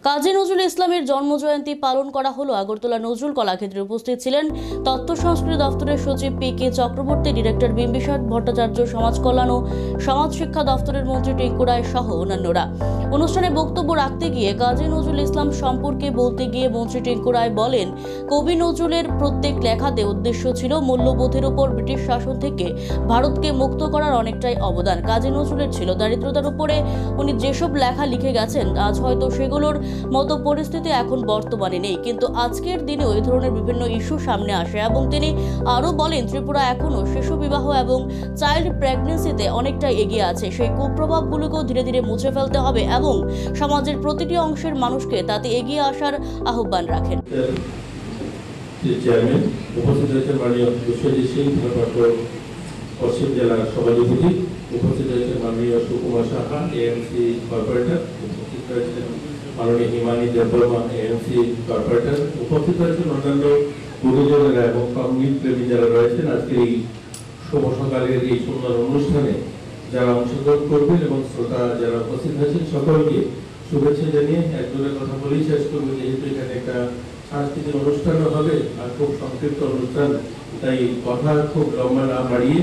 কাজী নজরুল ইসলামের জন্মজয়ন্তী পালন করা হলো আগরতলা নজরুল কলাক্ষেত্রে। উপস্থিত ছিলেন তথ্য সংস্কৃতি দপ্তরের সচিব পি.কে. চক্রবর্তী, ডিরেক্টর বিম্বিসার ভট্টাচার্য, সমাজ কল্যাণ ও সমাজ শিক্ষা দপ্তরের মন্ত্রী টিঙ্কু রায় সহ অন্যান্যরা। অনুষ্ঠানে বক্তব্য রাখতে গিয়ে কাজী নজরুল ইসলাম সম্পর্কে বলতে গিয়ে মন্ত্রী টিঙ্কু রায় বলেন, কবি নজরুলের প্রত্যেক লেখাতে উদ্দেশ্য ছিল মূল্যবোধের উপর ব্রিটিশ শাসন থেকে ভারতকে মুক্ত করার অনেকটাই অবদান কাজী নজরুলের ছিল। দারিদ্রতার উপরে উনি যেসব লেখা লিখে গেছেন, আজ হয়তো সেগুলোর মতো পরিস্থিতি এখন বর্তমানে নেই, কিন্তু আজকের দিনে ওই ধরনের বিভিন্ন ইস্যু সামনে আসে। এবং তিনি আরও বলেন, ত্রিপুরা এখনও শিশু বিবাহ এবং চাইল্ড প্রেগন্যান্সিতে অনেকটা এগিয়ে আছে। সেই কুপ্রভাবগুলোকেও ধীরে ধীরে মুছে ফেলতে হবে এবং সমাজের প্রতিটি অংশের মানুষকে তাতে এগিয়ে আসার আহ্বান রাখেন। পশ্চিম জেলার সভাধিপতি, উপস্থিত রয়েছেন মাননীয় সুকুমার সাহা, এএমসি কর্পোরেটর, উপস্থিত রয়েছেন মাননীয় হিমানী দেববর্মা, এএমসি কর্পোরেটর, উপস্থিত রয়েছেন অন্যান্য গুরুজনেরা এবং সঙ্গীত প্রেমী যারা রয়েছেন। আজকে এই শুভ সকালের এই সুন্দর অনুষ্ঠানে যারা অংশগ্রহণ করবেন এবং শ্রোতা যারা উপস্থিত হয়েছেন, সকলকে শুভেচ্ছা জানিয়ে একজনের কথা বলেই শেষ করবো। যেহেতু এখানে একটা সাংস্কৃতিক অনুষ্ঠানও হবে আর খুব সংক্ষিপ্ত অনুষ্ঠান, তাই কথা খুব লম্বা না বাড়িয়ে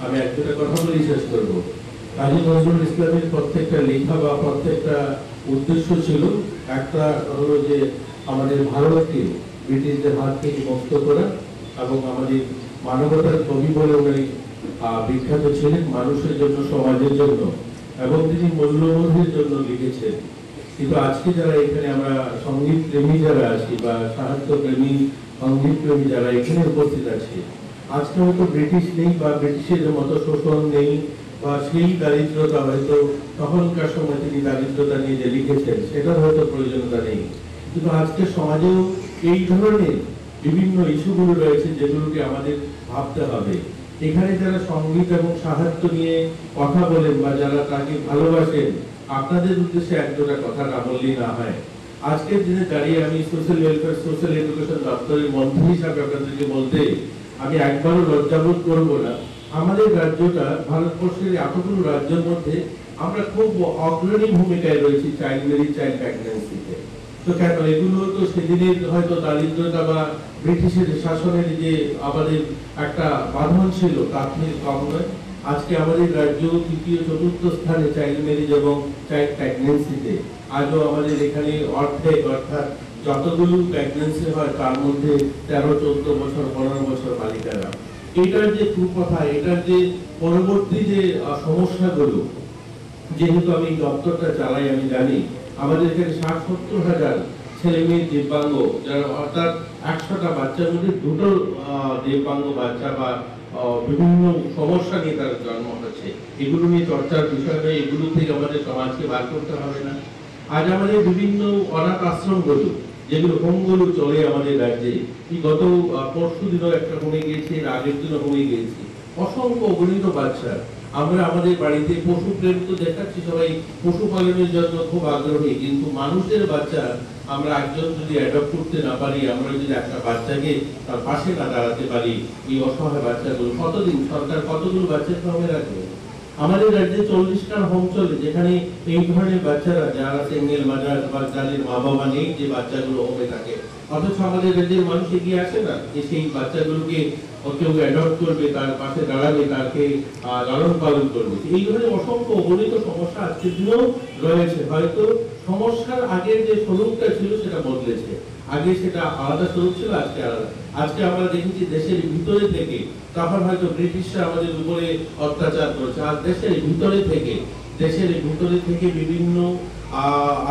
আমি একটা কথা বলেই শেষ করবো। কাজী নজরুল ইসলামের প্রত্যেকটা লেখা বা প্রত্যেকটা উদ্দেশ্য ছিল একটা, হলো যে আমাদের ভারতকে ব্রিটিশদের হাত থেকে মুক্ত করা এবং আমাদের মানবতার কবি বলে উনি বিখ্যাত ছিলেন, মানুষের জন্য, সমাজের জন্য, এবং তিনি মূল্যবোধের জন্য লিখেছেন। কিন্তু আজকে যারা এখানে আমরা সঙ্গীত প্রেমী যারা আছি বা সাহিত্য প্রেমী, সঙ্গীত প্রেমী যারা এখানে উপস্থিত আছে, আজকে হয়তো ব্রিটিশ নেই বা ব্রিটিশের মতো শোষণ নেই বা সেই দারিদ্রতা হয়তো তখনকার সময় তিনি দারিদ্রতা নিয়ে যে লিখেছেন সেটার হয়তো প্রয়োজনীয়তা নেই। কিন্তু আজকে সমাজেও এই ধরনের বিভিন্ন ইস্যুগুলো রয়েছে যেগুলোকে আমাদের ভাবতে হবে। এখানে যারা সঙ্গীত এবং সাহিত্য নিয়ে কথা বলেন বা যারা তাকে ভালোবাসেন, আপনাদের উদ্দেশ্যে একজোটা কথা না বললেই না হয়। আজকের দিনে দাঁড়িয়ে আমি সোশ্যাল ওয়েলফেয়ার, সোশ্যাল এডুকেশন দপ্তরের মন্ত্রী হিসাবে আপনাদেরকে বলতে আমি একবারও লজ্জাবোধ করবো না। আমাদের রাজ্যটা ভারতবর্ষের এতগুলো রাজ্যের মধ্যে আমরা খুব অগ্রণী ভূমিকায় রয়েছি চাইল্ড ম্যারেজ, চাইল্ড প্রেগন্যান্সিতে। তো কেন এগুলো তো সেদিনের হয়তো দারিদ্রতা বা ব্রিটিশের শাসনের যে আমাদের একটা বাঁধন ছিল তার থেকে কম নয়। আজকে আমাদের রাজ্য তৃতীয়, চতুর্থ স্থানে চাইল্ড ম্যারেজ এবং চাইল্ড প্রেগন্যান্সিতে। আজও আমাদের এখানে অর্থাৎ যতগুলো প্রেগন্যান্সি হয় তার মধ্যে 13-14 বছর, 15 বছর বালিকারা। এটার যে কুপ্রথা, এটার যে পরবর্তী যে সমস্যাগুলো, যেহেতু আমি দপ্তরটা চালাই, আমি জানি আমাদের এখানে 60-70 হাজার ছেলে মেয়ে দিব্যাঙ্গ, যারা অর্থাৎ 100টা বাচ্চার মধ্যে 2টো দিব্যাঙ্গ বাচ্চা বা বিভিন্ন সমস্যা নিয়ে তার জন্ম হচ্ছে। এগুলো নিয়ে চর্চার বিষয় নয়, এগুলো থেকে আমাদের সমাজকে বার করতে হবে না। আজ আমাদের বিভিন্ন অনাথ আশ্রমগুলো, যেগুলো হোমগুলো চলে আমাদের রাজ্যে, এই গত পরশু দিনও একটা হোমে গিয়েছি, এর আগের দিনও হোমে গিয়েছি, অসংখ্য অগণিত বাচ্চা। আমরা আমাদের বাড়িতে পশু প্রেম তো দেখাচ্ছি, সবাই পশুপালনের জন্য খুব আগ্রহী, কিন্তু মানুষের বাচ্চা আমরা একজন যদি অ্যাডপ্ট করতে না পারি, আমরা যদি একটা বাচ্চাকে তার পাশে না দাঁড়াতে পারি, এই অসহায় বাচ্চাগুলো কতদিন সরকার কতগুলো বাচ্চাকে হোমে রাখবে? আমাদের রাজ্যে 40টা হোম চলে, যেখানে এই ধরনের বাচ্চারা যারা সিঙ্গেল মাদার বা যাদের মা বাবা নেই, যে বাচ্চাগুলো হোমে থাকে, অথচ আমাদের রাজ্যের মানুষ এগিয়ে আসে না যে সেই বাচ্চাগুলোকে কেউ অ্যাডপ্ট করবে, তার পাশে দাঁড়াবে, তাকে লালন পালন করবে। এই ধরনের অসংখ্য অগণিত সমস্যা আজকের দিনেও রয়েছে। হয়তো সমস্যার আগের যে স্বরূপটা ছিল সেটা বদলেছে, আগে সেটা আলাদা স্বরূপ ছিল, আজকে আলাদা। আজকে আমরা দেখেছি দেশের ভিতরে থেকে, তখন হয়তো ব্রিটিশরা আমাদের উপরে অত্যাচার করেছে, আর দেশের ভিতরে থেকে বিভিন্ন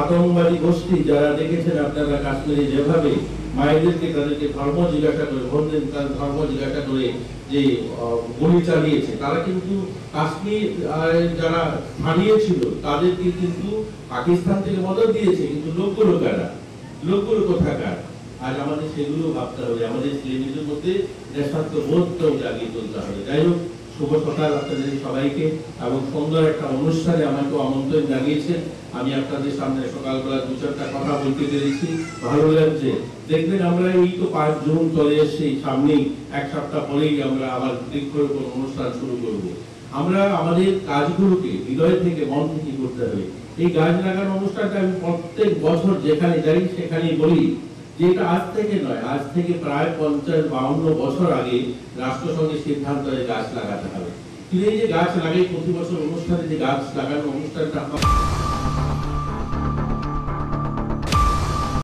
আতঙ্কবাদী গোষ্ঠী, যারা দেখেছেন আপনারা কাশ্মীরে যেভাবে মায়েদেরকে তাদেরকে ধর্ম জিজ্ঞাসা করে, বোনদের তার ধর্ম জিজ্ঞাসা করে যে গুলি চালিয়েছে, তারা কিন্তু কাশ্মীর যারা স্থানীয় ছিল তাদেরকে কিন্তু পাকিস্তান থেকে মদত দিয়েছে, কিন্তু লোকগুলো কারা, লোকগুলো কোথাকার? আজ আমাদের সেগুলো ভাবতে হবে, আমাদের ছেলেমেয়েদের মধ্যে দেশাত্মবোধটাও জাগিয়ে তুলতে হবে। যাই হোক, শুভ সকাল আপনাদের সবাইকে, এবং সুন্দর একটা অনুষ্ঠানে আমাকে আমন্ত্রণ জানিয়েছেন। আমি আপনাদের সামনে সকালবেলা 2-4টা কথা বলতে পেরেছি, ভালো লাগছে। দেখবেন আমরা এই তো 5 জুন চলে এসেছি, সামনেই 1 সপ্তাহ পরেই আমরা আবার বৃক্ষরোপণ অনুষ্ঠান শুরু করব। আমরা আমাদের কাজগুলোকে হৃদয় থেকে, মন থেকে করতে হবে। এই গাছ লাগানো অনুষ্ঠানটা আমি প্রত্যেক বছর যেখানে যাই সেখানেই বলি যে এটা আজ থেকে নয়, আজ থেকে প্রায় 50-52 বছর আগে রাষ্ট্রসংঘের সিদ্ধান্ত গাছ লাগাতে হবে। কিন্তু এই যে গাছ লাগাই প্রতি বছর অনুষ্ঠানে যে গাছ লাগানো অনুষ্ঠানটা